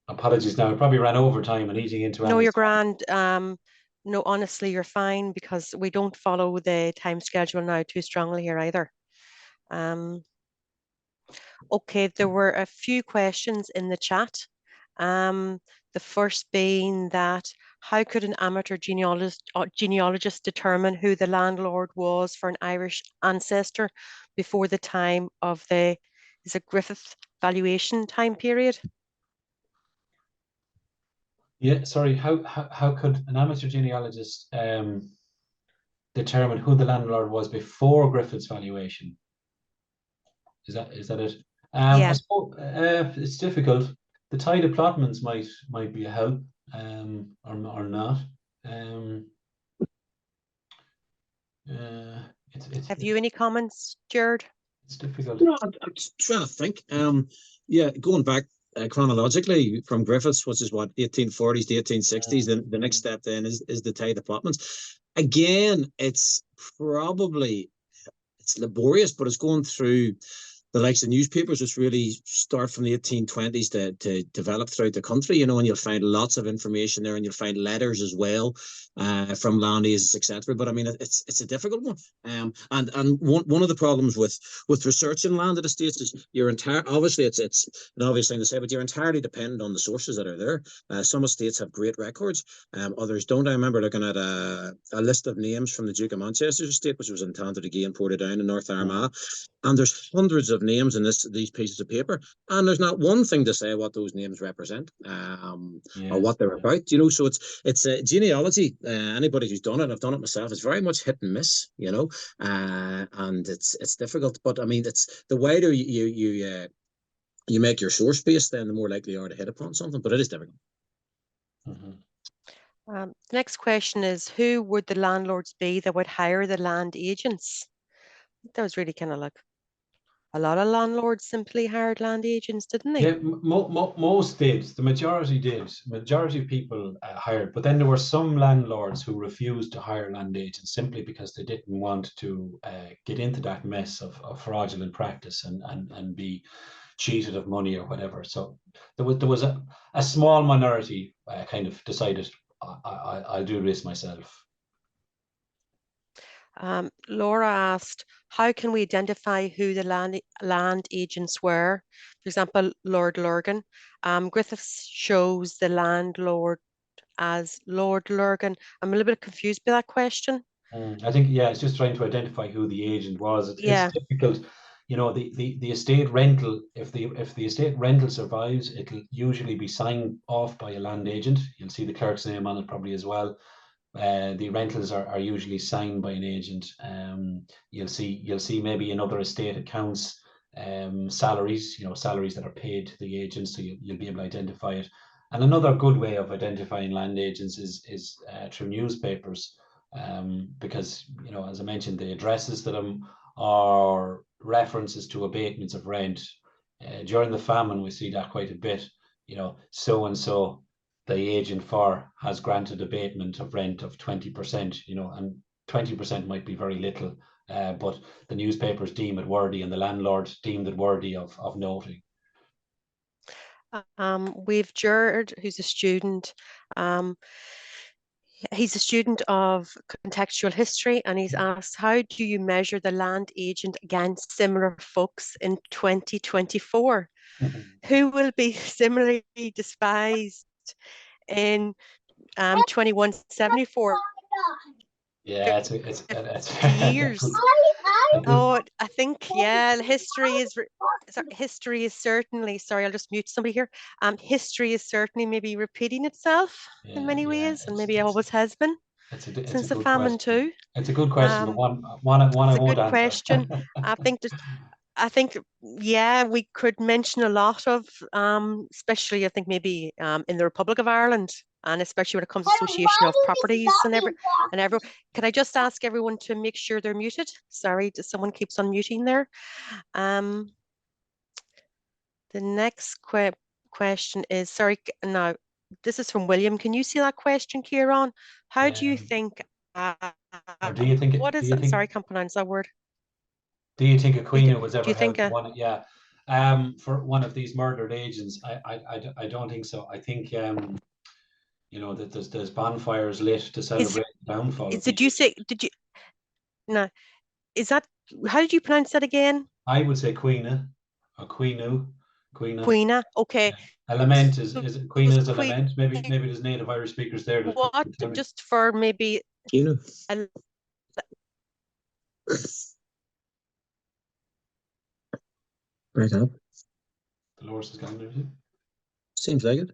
Apologies. Now I probably ran over time and eating into. No, you're grand. No, honestly, you're fine because we don't follow the time schedule now too strongly here either. Okay, there were a few questions in the chat. The first being that how could an amateur genealogist determine who the landlord was for an Irish ancestor before the time of the, is it Griffith valuation time period? Yeah, sorry. How could an amateur genealogist determine who the landlord was before Griffith's valuation? Is that it? Yeah. I suppose it's difficult. The tide of plotments might be a help, or not. Have you any comments, Jared? It's difficult. No, I'm trying to think. Yeah, going back chronologically from Griffiths, which is what 1840s to 1860s. The next step then is the tide of plotments. Again, it's laborious, but it's going through the likes of newspapers, which really start from the 1820s to develop throughout the country, and you'll find lots of information there, and you'll find letters as well from land agents, etc. But I mean, it's a difficult one. And one of the problems with research in land estates is you're obviously it's an obvious thing to say, but you're entirely dependent on the sources that are there. Some estates have great records, others don't. I remember looking at a list of names from the Duke of Manchester's estate, which was in Tandragee and Portadown in North Armagh, and there's hundreds of names in these pieces of paper, and there's not one thing to say what those names represent, or what they're about. So it's a genealogy. Anybody who's done it, I've done it myself, it's very much hit and miss, and it's difficult. But I mean, it's the wider you make your source base, then the more likely you are to hit upon something. But it is difficult. Mm-hmm. The next question is, who would the landlords be that would hire the land agents? That was really kind of like a lot of landlords simply hired land agents, didn't they? Yeah, most did. The majority did. Majority of people hired, but then there were some landlords who refused to hire land agents simply because they didn't want to get into that mess of fraudulent practice and be cheated of money or whatever. So there was a small minority kind of decided I'll do this myself. Laura asked, how can we identify who the land agents were? For example, Lord Lurgan. Griffiths shows the landlord as Lord Lurgan. I'm a little bit confused by that question. I think, yeah, it's just trying to identify who the agent was. Yeah. It's difficult. You know, the estate rental, if the estate rental survives, it'll usually be signed off by a land agent. You'll see the clerk's name on it probably as well. The rentals are usually signed by an agent. You'll see maybe in other estate accounts salaries, salaries that are paid to the agent, so you'll be able to identify it. And another good way of identifying land agents is through newspapers, because as I mentioned, the addresses to them are references to abatements of rent. During the famine, we see that quite a bit. So and so the agent for has granted abatement of rent of 20%, and 20% might be very little, but the newspapers deem it worthy and the landlord deemed it worthy of noting. We've Jared, who's a student. He's a student of contextual history, and he's asked, how do you measure the land agent against similar folks in 2024? Who will be similarly despised in 2174? Yeah, it's 50 years. Oh, I think, yeah, history is certainly, sorry, I'll just mute somebody here. History is certainly maybe repeating itself in many ways, and maybe it always has been since the famine too. It's a good question, but one I won't answer. Question. I think, yeah, we could mention a lot of, especially I think maybe in the Republic of Ireland, and especially when it comes to association of properties and everyone. Can I just ask everyone to make sure they're muted? Sorry, someone keeps unmuting there. The next question is, sorry, now this is from William. Can you see that question, Ciarán? How do you think? Or do you think? Sorry, I can't pronounce that word. Do you think a queen was ever held to one? Yeah, for one of these murdered agents, I don't think so. I think that there's bonfires lit to celebrate the downfall. Did you say? Did you? No, is that? How did you pronounce that again? I would say Queena or Queenu. Queena. Okay. Yeah. A lament is Queena is a lament. Maybe there's native Irish speakers there. What? Just for maybe. Right up. Dolores has gone there. Seems like it.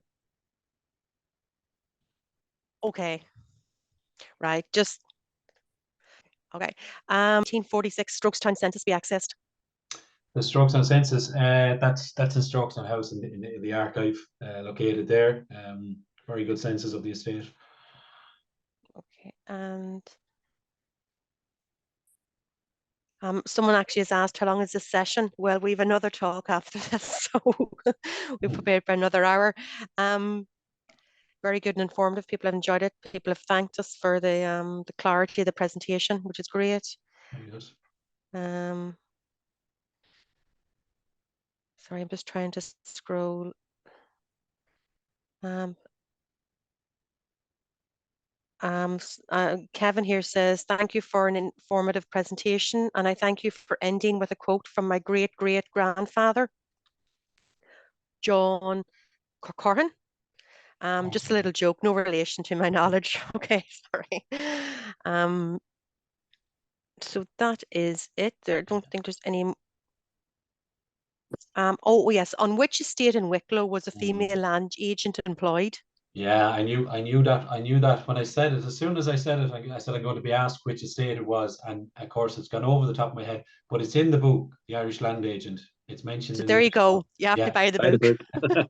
Okay. Right. Just. Okay. 1946 Strokestown census be accessed. The Strokestown census, that's in Strokestown House in the archive located there. Very good census of the estate. Okay, and someone actually has asked, how long is this session? Well, we have another talk after this, so we've prepared for another hour. Very good and informative. People have enjoyed it. People have thanked us for the clarity of the presentation, which is great. Very good. Sorry, I'm just trying to scroll. Kevin here says, thank you for an informative presentation, and I thank you for ending with a quote from my great-great-grandfather, John Corcoran. Just a little joke, no relation to my knowledge. Okay, sorry. So that is it. I don't think there's any. Oh yes, on which estate in Wicklow was a female land agent employed? Yeah, I knew that when I said it. As soon as I said it, I said I'm going to be asked which estate it was, and of course it's gone over the top of my head. But it's in the book, The Irish Land Agent. It's mentioned. So in there the, you go. You have yeah, to buy the Buy the book. book.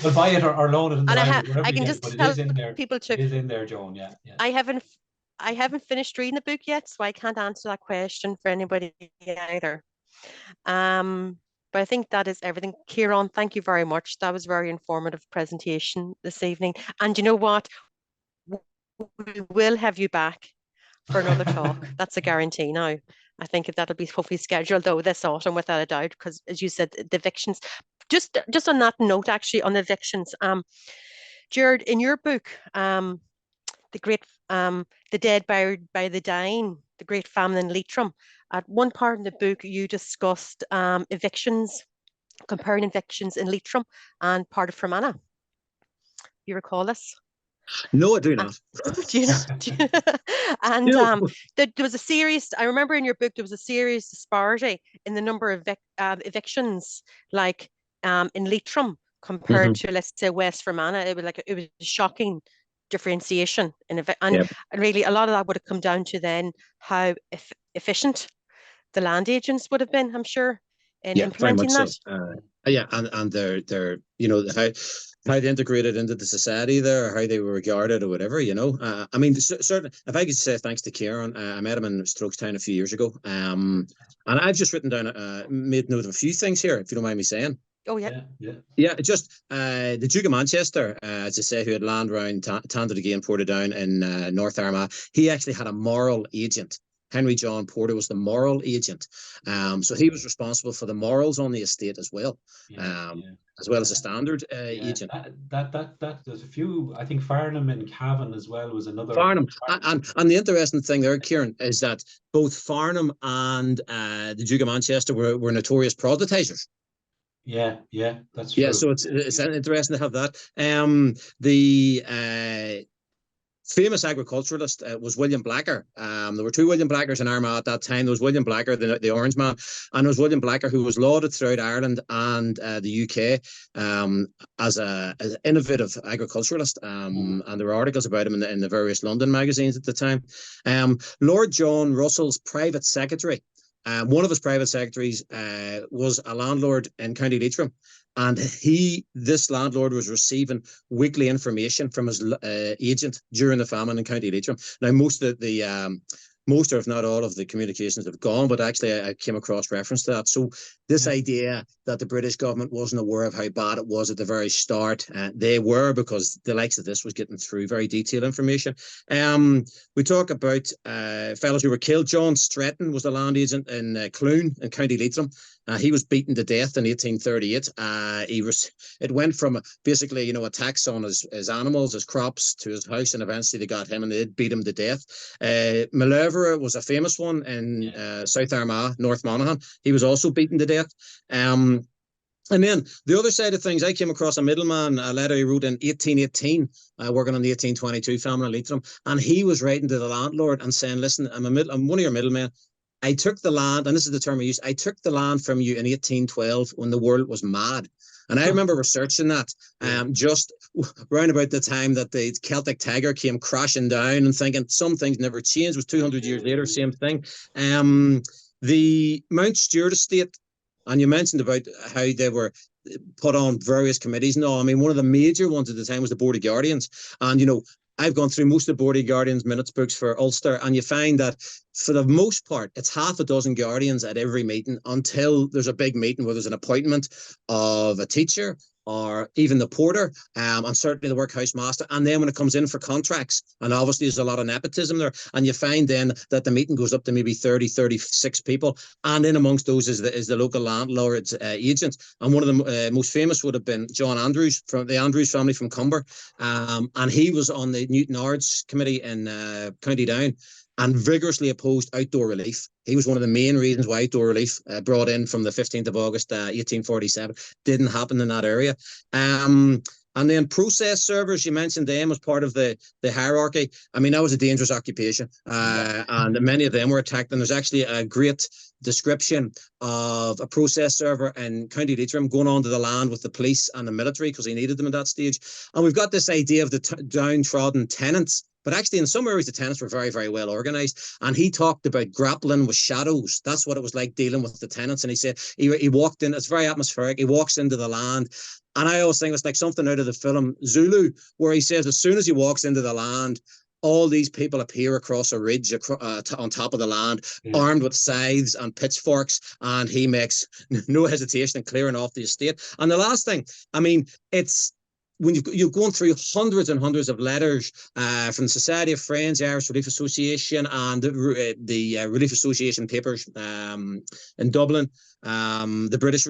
well, buy it or loan it in the And library, wherever I you can get it. just But it tell is in there. people to. It is in there, Joan. Yeah, yeah. I haven't finished reading the book yet, so I can't answer that question for anybody either. But I think that is everything. Ciarán, thank you very much. That was a very informative presentation this evening. And you know what? We will have you back for another talk. That's a guarantee now. I think that'll be hopefully scheduled though this autumn without a doubt, because as you said, the evictions. Just on that note, actually, on the evictions, Jared, in your book, the great the dead by the dying, the great famine in Leitrim. At one part in the book, you discussed evictions, comparing evictions in Leitrim and part of Fermanagh. You recall this? No, I do not. Do you know? And You know, there was a serious, I remember in your book, there was a serious disparity in the number of evictions, like in Leitrim compared to, let's say, West Fermanagh. It was a shocking differentiation and yeah, really a lot of that would have come down to then how efficient the land agents would have been, I'm sure, in yeah, very much implementing so. that. Yeah, and they're you know how they integrated into the society there, or how they were regarded, or whatever. You know, I mean, certainly, if I could say thanks to Ciarán, I met him in Strokestown a few years ago, and I've just written down, made note of a few things here, if you don't mind me saying. Oh yeah. Yeah, yeah. Yeah, just the Duke of Manchester, as I say, who had land around Tandridge and Portadown in North Armagh, he actually had a moral agent. Henry John Porter was the moral agent. So he was responsible for the morals on the estate as well, Yeah, yeah. as well as a standard Yeah, agent. that there's a few. I think Farnham and Cavan as well was another. Farnham. And the interesting thing there, Ciarán, is that both Farnham and the Duke of Manchester were notorious proselytizers. Yeah, yeah, that's Yeah, true. so it's interesting to have that. The famous agriculturalist was William Blacker. There were two William Blackers in Armagh at that time. There was William Blacker, the Orange Man, and there was William Blacker, who was lauded throughout Ireland and the UK as an innovative agriculturalist. And there were articles about him in the various London magazines at the time. Lord John Russell's private secretary, one of his private secretaries was a landlord in County Leitrim. And this landlord was receiving weekly information from his agent during the famine in County Leitrim. Now, most or if not all of the communications have gone, but actually I came across reference to that. So this idea that the British government wasn't aware of how bad it was at the very start, they were, because the likes of this was getting through very detailed information. We talk about fellows who were killed. John Stretton was the land agent in Clune in County Leitrim. He was beaten to death in 1838. It went from basically, attacks on his animals, his crops, to his house, and eventually they got him and they beat him to death. Maleverer was a famous one in South Armagh, North Monaghan. He was also beaten to death. And then the other side of things, I came across a middleman, a letter he wrote in 1818, working on the 1822 famine in Leitrim, and he was writing to the landlord and saying, listen, I'm one of your middlemen. I took the land, and this is the term I use, I took the land from you in 1812 when the world was mad. And I remember researching that just round about the time that the Celtic Tiger came crashing down, and thinking some things never changed. It was 200 years later, same thing. The Mount Stewart estate, and you mentioned about how they were put on various committees. No, I mean, one of the major ones at the time was the Board of Guardians. And, I've gone through most of the Board of Guardians minutes books for Ulster, and you find that for the most part, it's half a dozen guardians at every meeting, until there's a big meeting where there's an appointment of a teacher or even the porter, and certainly the workhouse master. And then when it comes in for contracts, and obviously there's a lot of nepotism there, and you find then that the meeting goes up to maybe 30, 36 people. And in amongst those is the local landlord's agent. And one of the most famous would have been John Andrews, from the Andrews family from Cumber. And he was on the Newton Ards committee in County Down, and vigorously opposed outdoor relief. He was one of the main reasons why outdoor relief, brought in from the 15th of August, 1847, didn't happen in that area. And then process servers, you mentioned them as part of the hierarchy. I mean, that was a dangerous occupation, and many of them were attacked. And there's actually a great description of a process server in County Leitrim going onto the land with the police and the military, because he needed them at that stage. And we've got this idea of the downtrodden tenants but actually in some areas the tenants were very, very well organized. And he talked about grappling with shadows. That's what it was like dealing with the tenants. And he said he walked in, it's very atmospheric. He walks into the land. And I always think it's like something out of the film Zulu, where he says as soon as he walks into the land, all these people appear across a ridge on top of the land, armed with scythes and pitchforks, and he makes no hesitation in clearing off the estate. And the last thing, I mean, it's when you've gone through hundreds and hundreds of letters from the Society of Friends, the Irish Relief Association, and the Relief Association papers in Dublin, the British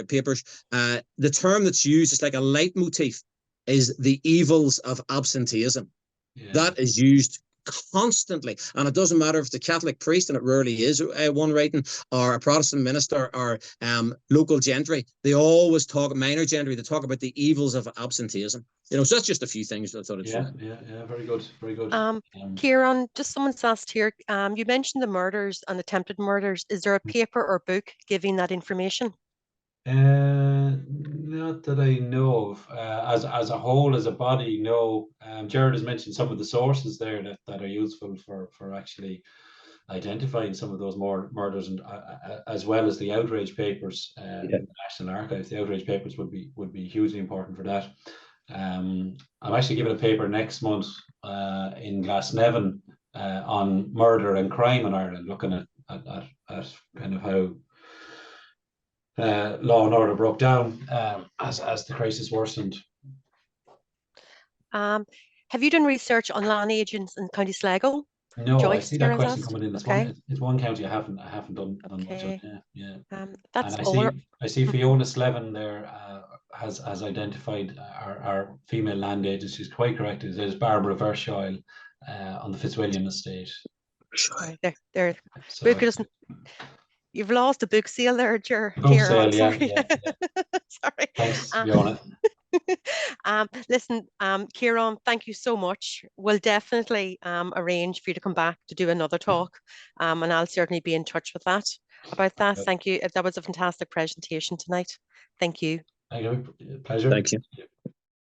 papers, the term that's used is like a leitmotif is the evils of absenteeism. Yeah. That is used constantly, and it doesn't matter if it's a Catholic priest, and it rarely is one writing, or a Protestant minister, or local gentry. They always talk, minor gentry, they talk about the evils of absenteeism. So that's just a few things that I thought. Yeah, very good, very good. Ciarán, just someone's asked here, you mentioned the murders and attempted murders. Is there a paper or book giving that information? Not that I know of. As a whole, as a body, no. Jared has mentioned some of the sources there that are useful for actually identifying some of those murders, and as well as the outrage papers in the National Archives. The outrage papers would be hugely important for that. I'm actually giving a paper next month in Glasnevin on murder and crime in Ireland, looking at kind of how law and order broke down as the crisis worsened. Have you done research on land agents in County Sligo? No, Joyce, I see that question coming in. It's one county I haven't done much on. Yeah. That's and I see Fiona Slevin there has identified our female land agent. She's quite correct. It is Barbara Verschoyle on the Fitzwilliam estate. There. So, you've lost a book sale there, book sale, yeah. Sorry. Thanks, Fiona. Listen, Ciarán, thank you so much. We'll definitely arrange for you to come back to do another talk, and I'll certainly be in touch with that. About that, thank you. That was a fantastic presentation tonight. Thank you. Thank you. Pleasure. Thank you.